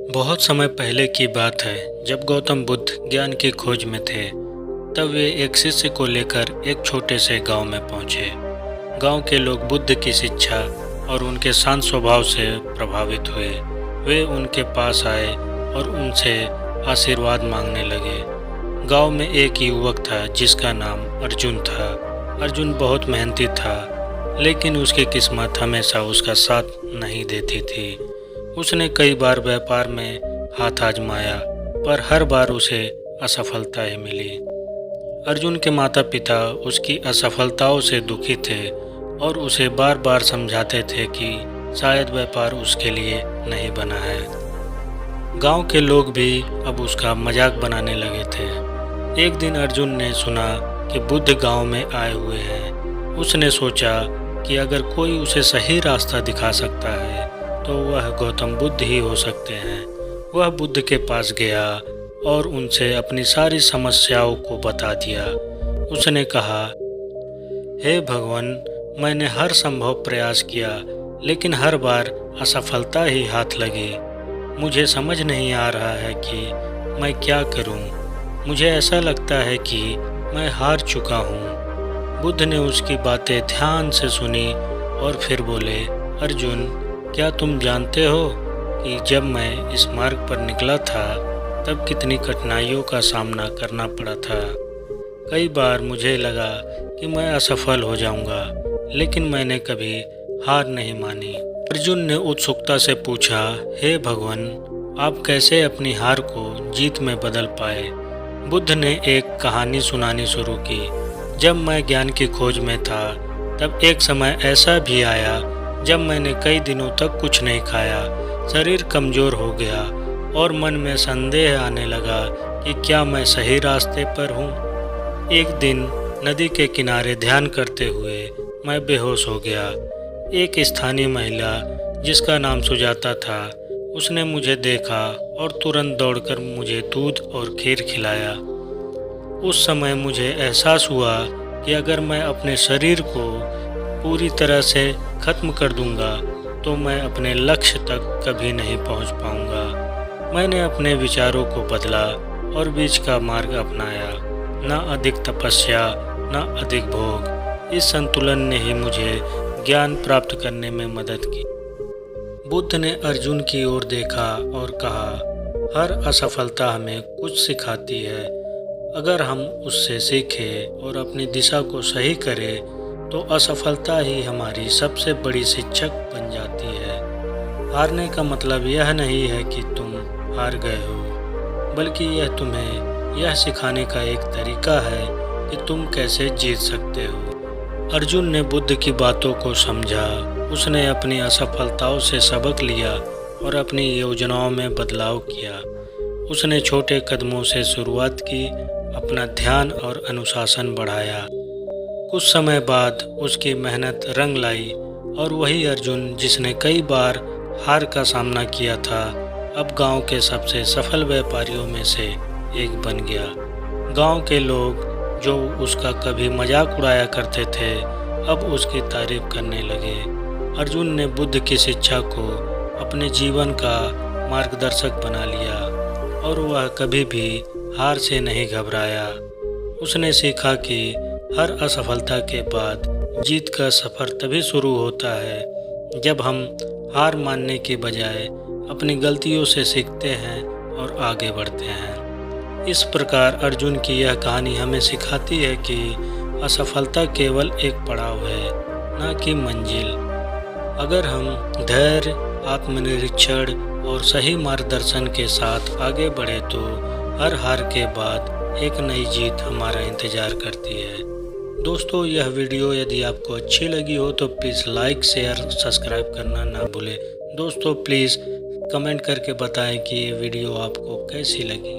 बहुत समय पहले की बात है, जब गौतम बुद्ध ज्ञान की खोज में थे। तब वे एक शिष्य को लेकर एक छोटे से गांव में पहुंचे। गांव के लोग बुद्ध की शिक्षा और उनके शांत स्वभाव से प्रभावित हुए। वे उनके पास आए और उनसे आशीर्वाद मांगने लगे। गांव में एक युवक था जिसका नाम अर्जुन था। अर्जुन बहुत मेहनती था, लेकिन उसकी किस्मत हमेशा उसका साथ नहीं देती थी। उसने कई बार व्यापार में हाथ आजमाया, पर हर बार उसे असफलता ही मिली। अर्जुन के माता पिता उसकी असफलताओं से दुखी थे और उसे बार बार समझाते थे कि शायद व्यापार उसके लिए नहीं बना है। गांव के लोग भी अब उसका मजाक बनाने लगे थे। एक दिन अर्जुन ने सुना कि बुद्ध गांव में आए हुए हैं। उसने सोचा कि अगर कोई उसे सही रास्ता दिखा सकता है तो वह गौतम बुद्ध ही हो सकते हैं। वह बुद्ध के पास गया और उनसे अपनी सारी समस्याओं को बता दिया। उसने कहा, हे भगवान, मैंने हर संभव प्रयास किया, लेकिन हर बार असफलता ही हाथ लगी। मुझे समझ नहीं आ रहा है कि मैं क्या करूं। मुझे ऐसा लगता है कि मैं हार चुका हूं। बुद्ध ने उसकी बातें ध्यान से सुनी और फिर बोले, अर्जुन, क्या तुम जानते हो कि जब मैं इस मार्ग पर निकला था तब कितनी कठिनाइयों का सामना करना पड़ा था। कई बार मुझे लगा कि मैं असफल हो जाऊंगा, लेकिन मैंने कभी हार नहीं मानी। अर्जुन ने उत्सुकता से पूछा, हे भगवान, आप कैसे अपनी हार को जीत में बदल पाए? बुद्ध ने एक कहानी सुनानी शुरू की। जब मैं ज्ञान की खोज में था, तब एक समय ऐसा भी आया जब मैंने कई दिनों तक कुछ नहीं खाया। शरीर कमज़ोर हो गया और मन में संदेह आने लगा कि क्या मैं सही रास्ते पर हूँ। एक दिन नदी के किनारे ध्यान करते हुए मैं बेहोश हो गया। एक स्थानीय महिला जिसका नाम सुजाता था, उसने मुझे देखा और तुरंत दौड़कर मुझे दूध और खीर खिलाया। उस समय मुझे एहसास हुआ कि अगर मैं अपने शरीर को पूरी तरह से ख़त्म कर दूंगा तो मैं अपने लक्ष्य तक कभी नहीं पहुंच पाऊंगा। मैंने अपने विचारों को बदला और बीच का मार्ग अपनाया। न अधिक तपस्या, न अधिक भोग। इस संतुलन ने ही मुझे ज्ञान प्राप्त करने में मदद की। बुद्ध ने अर्जुन की ओर देखा और कहा, हर असफलता हमें कुछ सिखाती है। अगर हम उससे सीखें और अपनी दिशा को सही करें तो असफलता ही हमारी सबसे बड़ी शिक्षक बन जाती है। हारने का मतलब यह नहीं है कि तुम हार गए हो, बल्कि यह तुम्हें यह सिखाने का एक तरीका है कि तुम कैसे जीत सकते हो। अर्जुन ने बुद्ध की बातों को समझा। उसने अपनी असफलताओं से सबक लिया और अपनी योजनाओं में बदलाव किया। उसने छोटे कदमों से शुरुआत की, अपना ध्यान और अनुशासन बढ़ाया। कुछ समय बाद उसकी मेहनत रंग लाई और वही अर्जुन जिसने कई बार हार का सामना किया था, अब गांव के सबसे सफल व्यापारियों में से एक बन गया। गांव के लोग जो उसका कभी मजाक उड़ाया करते थे, अब उसकी तारीफ करने लगे। अर्जुन ने बुद्ध की शिक्षा को अपने जीवन का मार्गदर्शक बना लिया और वह कभी भी हार से नहीं घबराया। उसने सीखा कि हर असफलता के बाद जीत का सफ़र तभी शुरू होता है जब हम हार मानने के बजाय अपनी गलतियों से सीखते हैं और आगे बढ़ते हैं। इस प्रकार अर्जुन की यह कहानी हमें सिखाती है कि असफलता केवल एक पड़ाव है, न कि मंजिल। अगर हम धैर्य, आत्मनिरीक्षण और सही मार्गदर्शन के साथ आगे बढ़े तो हर हार के बाद एक नई जीत हमारा इंतज़ार करती है। दोस्तों, यह वीडियो यदि आपको अच्छी लगी हो तो प्लीज़ लाइक, शेयर, सब्सक्राइब करना ना भूलें। दोस्तों, प्लीज़ कमेंट करके बताएं कि ये वीडियो आपको कैसी लगी।